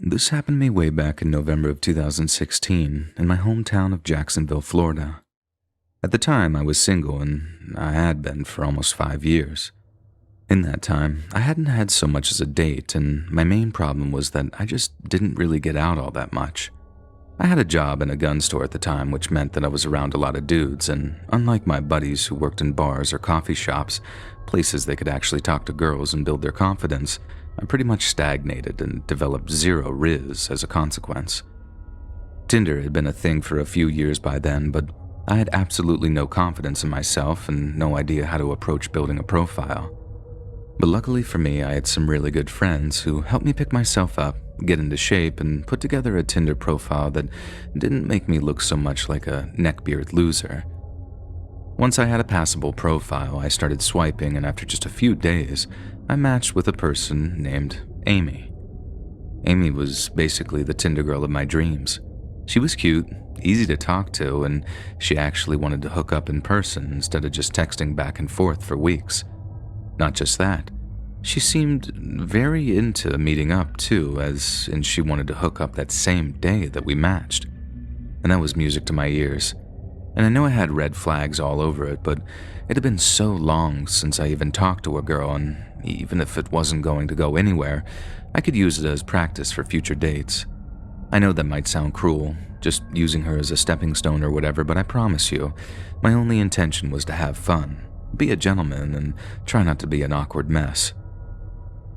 This happened to me way back in November of 2016 in my hometown of Jacksonville, Florida. At the time, I was single and I had been for almost 5 years. In that time, I hadn't had so much as a date, and my main problem was that I just didn't really get out all that much. I had a job in a gun store at the time, which meant that I was around a lot of dudes, and unlike my buddies who worked in bars or coffee shops, places they could actually talk to girls and build their confidence, I pretty much stagnated and developed zero riz as a consequence. Tinder had been a thing for a few years by then, but I had absolutely no confidence in myself and no idea how to approach building a profile. But luckily for me, I had some really good friends who helped me pick myself up, get into shape, and put together a Tinder profile that didn't make me look so much like a neckbeard loser. Once I had a passable profile, I started swiping, and after just a few days, I matched with a person named Amy. Amy was basically the Tinder girl of my dreams. She was cute, easy to talk to, and she actually wanted to hook up in person instead of just texting back and forth for weeks. Not just that, she seemed very into meeting up too, as in she wanted to hook up that same day that we matched. And that was music to my ears. And I know I had red flags all over it, but it had been so long since I even talked to a girl, and even if it wasn't going to go anywhere, I could use it as practice for future dates. I know that might sound cruel, just using her as a stepping stone or whatever, but I promise you, my only intention was to have fun, be a gentleman, and try not to be an awkward mess.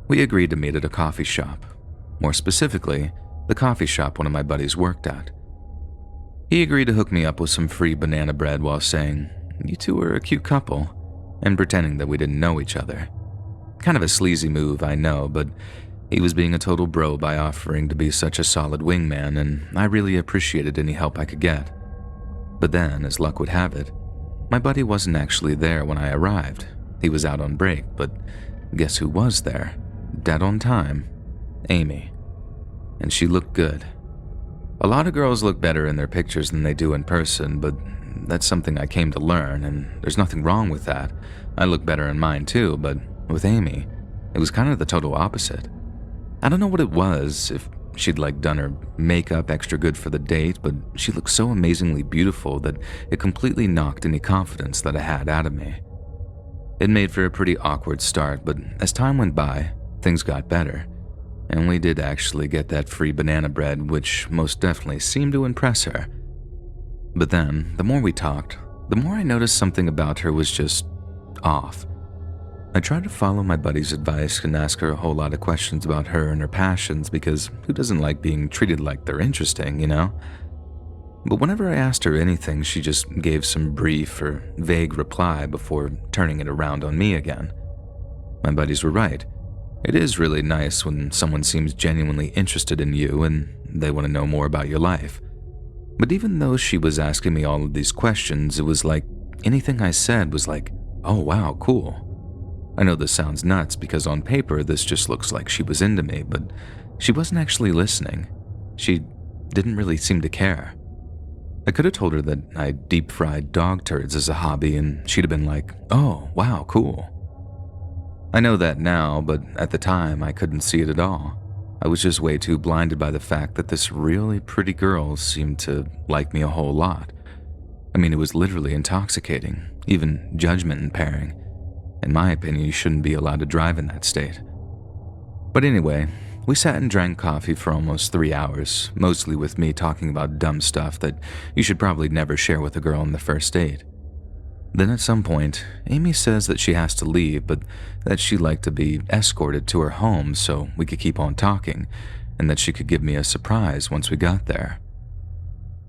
We agreed to meet at a coffee shop. More specifically, the coffee shop one of my buddies worked at. He agreed to hook me up with some free banana bread while saying, "You two are a cute couple," and pretending that we didn't know each other. Kind of a sleazy move, I know, but he was being a total bro by offering to be such a solid wingman, and I really appreciated any help I could get. But then, as luck would have it, my buddy wasn't actually there when I arrived. He was out on break, but guess who was there? Dead on time. Amy. And she looked good. A lot of girls look better in their pictures than they do in person, but that's something I came to learn, and there's nothing wrong with that. I look better in mine too, but with Amy, it was kind of the total opposite. I don't know what it was, if she'd done her makeup extra good for the date, but she looked so amazingly beautiful that it completely knocked any confidence that I had out of me. It made for a pretty awkward start, but as time went by, things got better. And we did actually get that free banana bread, which most definitely seemed to impress her. But then, the more we talked, the more I noticed something about her was just off. I tried to follow my buddy's advice and ask her a whole lot of questions about her and her passions, because who doesn't like being treated like they're interesting, you know? But whenever I asked her anything, she just gave some brief or vague reply before turning it around on me again. My buddies were right. It is really nice when someone seems genuinely interested in you and they want to know more about your life. But even though she was asking me all of these questions, it was like anything I said was like, "Oh wow, cool." I know this sounds nuts because on paper this just looks like she was into me, but she wasn't actually listening. She didn't really seem to care. I could have told her that I deep-fried dog turds as a hobby, and she'd have been like, "Oh, wow, cool." I know that now, but at the time I couldn't see it at all. I was just way too blinded by the fact that this really pretty girl seemed to like me a whole lot. I mean, it was literally intoxicating, even judgment-impairing. In my opinion, you shouldn't be allowed to drive in that state. But anyway, we sat and drank coffee for almost 3 hours, mostly with me talking about dumb stuff that you should probably never share with a girl on the first date. Then at some point, Amy says that she has to leave, but that she'd like to be escorted to her home so we could keep on talking, and that she could give me a surprise once we got there.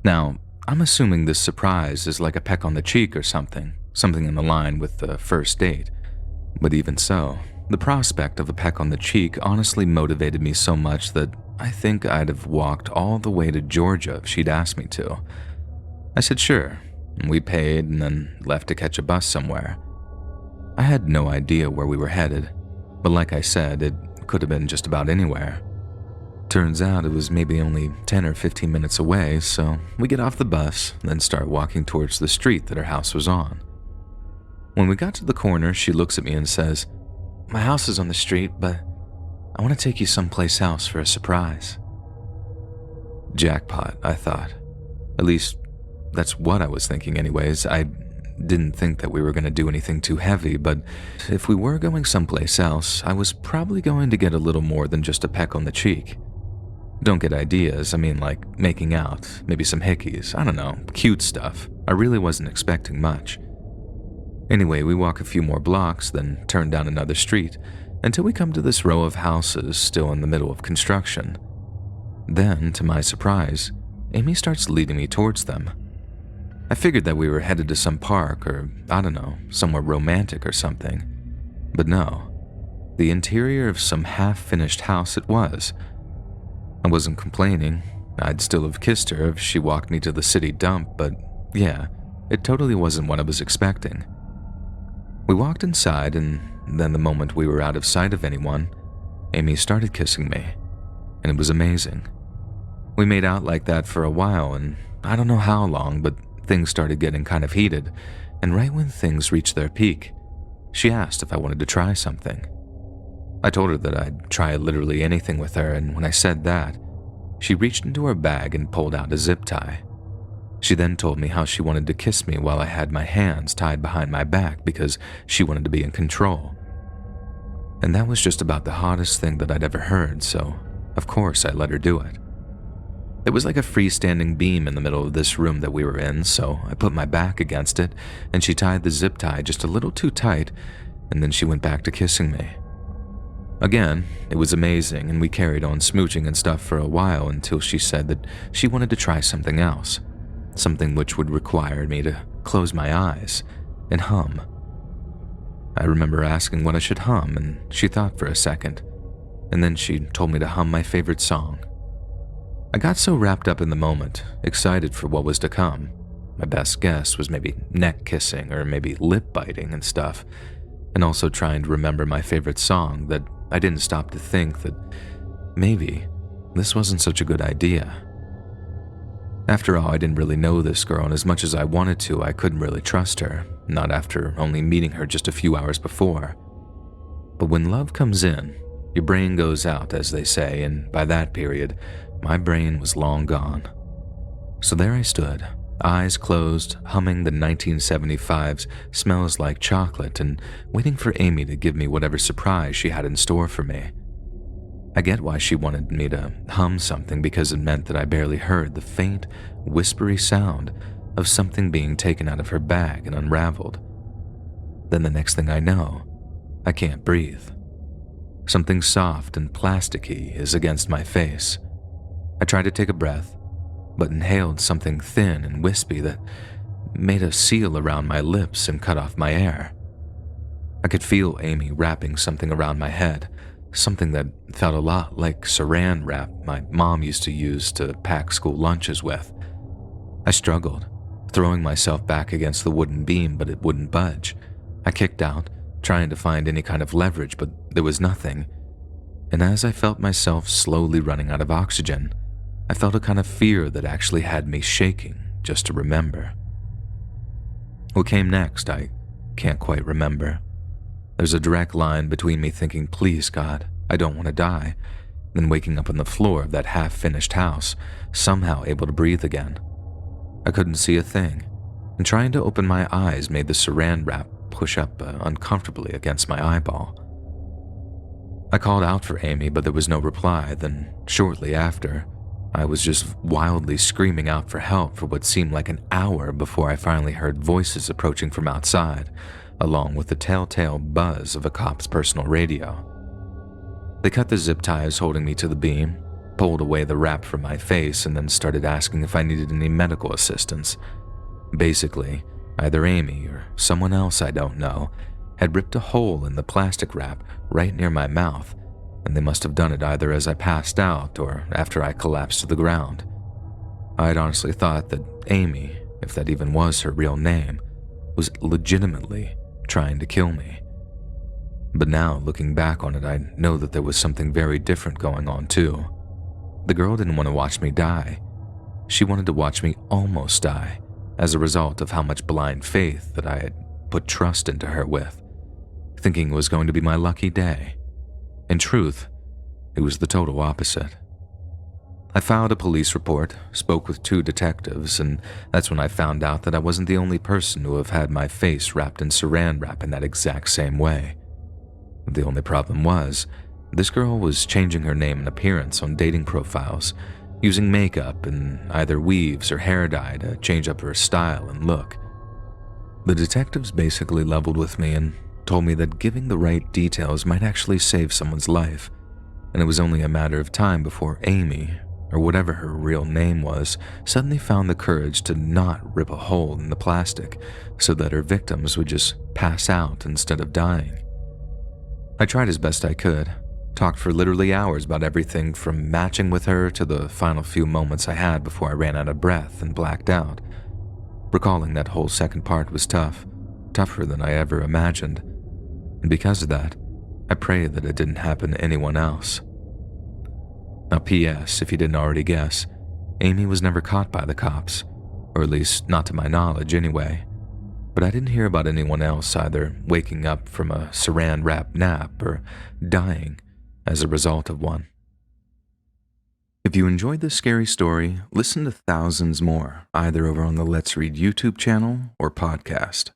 Now, I'm assuming this surprise is like a peck on the cheek or something in the line with the first date. But even so, the prospect of a peck on the cheek honestly motivated me so much that I think I'd have walked all the way to Georgia if she'd asked me to. I said sure, and we paid and then left to catch a bus somewhere. I had no idea where we were headed, but like I said, it could have been just about anywhere. Turns out it was maybe only 10 or 15 minutes away, so we get off the bus, then start walking towards the street that her house was on. When we got to the corner, she looks at me and says, "My house is on the street, but I want to take you someplace else for a surprise." Jackpot, I thought. At least, that's what I was thinking anyways. I didn't think that we were going to do anything too heavy, but if we were going someplace else, I was probably going to get a little more than just a peck on the cheek. Don't get ideas, I mean like making out, maybe some hickeys, I don't know, cute stuff. I really wasn't expecting much. Anyway, we walk a few more blocks, then turn down another street, until we come to this row of houses still in the middle of construction. Then, to my surprise, Amy starts leading me towards them. I figured that we were headed to some park or, I don't know, somewhere romantic or something. But no, the interior of some half-finished house it was. I wasn't complaining. I'd still have kissed her if she walked me to the city dump, but yeah, it totally wasn't what I was expecting. We walked inside, and then the moment we were out of sight of anyone, Amy started kissing me, and it was amazing. We made out like that for a while, and I don't know how long, but things started getting kind of heated, and right when things reached their peak, she asked if I wanted to try something. I told her that I'd try literally anything with her, and when I said that, she reached into her bag and pulled out a zip tie. She then told me how she wanted to kiss me while I had my hands tied behind my back because she wanted to be in control. And that was just about the hottest thing that I'd ever heard, so of course I let her do it. It was like a freestanding beam in the middle of this room that we were in, so I put my back against it, and she tied the zip tie just a little too tight, and then she went back to kissing me. Again, it was amazing, and we carried on smooching and stuff for a while until she said that she wanted to try something else, something which would require me to close my eyes and hum. I remember asking what I should hum, and she thought for a second, and then she told me to hum my favorite song. I got so wrapped up in the moment, excited for what was to come. My best guess was maybe neck kissing or maybe lip biting and stuff, and also trying to remember my favorite song, that I didn't stop to think that maybe this wasn't such a good idea. After all, I didn't really know this girl, and as much as I wanted to, I couldn't really trust her, not after only meeting her just a few hours before. But when love comes in, your brain goes out, as they say, and by that period, my brain was long gone. So there I stood, eyes closed, humming the 1975's Smells Like Chocolate and waiting for Amy to give me whatever surprise she had in store for me. I get why she wanted me to hum something, because it meant that I barely heard the faint, whispery sound of something being taken out of her bag and unraveled. Then the next thing I know, I can't breathe. Something soft and plasticky is against my face. I tried to take a breath, but inhaled something thin and wispy that made a seal around my lips and cut off my air. I could feel Amy wrapping something around my head, something that felt a lot like saran wrap my mom used to use to pack school lunches with. I struggled, throwing myself back against the wooden beam, but it wouldn't budge. I kicked out, trying to find any kind of leverage, but there was nothing. And as I felt myself slowly running out of oxygen, I felt a kind of fear that actually had me shaking just to remember. What came next, I can't quite remember. There's a direct line between me thinking, please God, I don't want to die, then waking up on the floor of that half-finished house, somehow able to breathe again. I couldn't see a thing, and trying to open my eyes made the saran wrap push up uncomfortably against my eyeball. I called out for Amy, but there was no reply. Then, shortly after, I was just wildly screaming out for help for what seemed like an hour before I finally heard voices approaching from outside, along with the telltale buzz of a cop's personal radio. They cut the zip ties holding me to the beam, pulled away the wrap from my face, and then started asking if I needed any medical assistance. Basically, either Amy or someone else I don't know had ripped a hole in the plastic wrap right near my mouth, and they must have done it either as I passed out or after I collapsed to the ground. I'd honestly thought that Amy, if that even was her real name, was legitimately trying to kill me. But now, looking back on it, I know that there was something very different going on too. The girl didn't want to watch me die. She wanted to watch me almost die as a result of how much blind faith that I had put trust into her with, thinking it was going to be my lucky day. In truth, it was the total opposite. I filed a police report, spoke with 2 detectives, and that's when I found out that I wasn't the only person to have had my face wrapped in saran wrap in that exact same way. The only problem was, this girl was changing her name and appearance on dating profiles, using makeup and either weaves or hair dye to change up her style and look. The detectives basically leveled with me and told me that giving the right details might actually save someone's life, and it was only a matter of time before Amy, or whatever her real name was, suddenly found the courage to not rip a hole in the plastic so that her victims would just pass out instead of dying. I tried as best I could, talked for literally hours about everything from matching with her to the final few moments I had before I ran out of breath and blacked out. Recalling that whole second part was tough, tougher than I ever imagined, and because of that, I pray that it didn't happen to anyone else. Now, P.S., if you didn't already guess, Amy was never caught by the cops, or at least not to my knowledge anyway, but I didn't hear about anyone else either waking up from a saran-wrapped nap or dying as a result of one. If you enjoyed this scary story, listen to thousands more, either over on the Let's Read YouTube channel or podcast.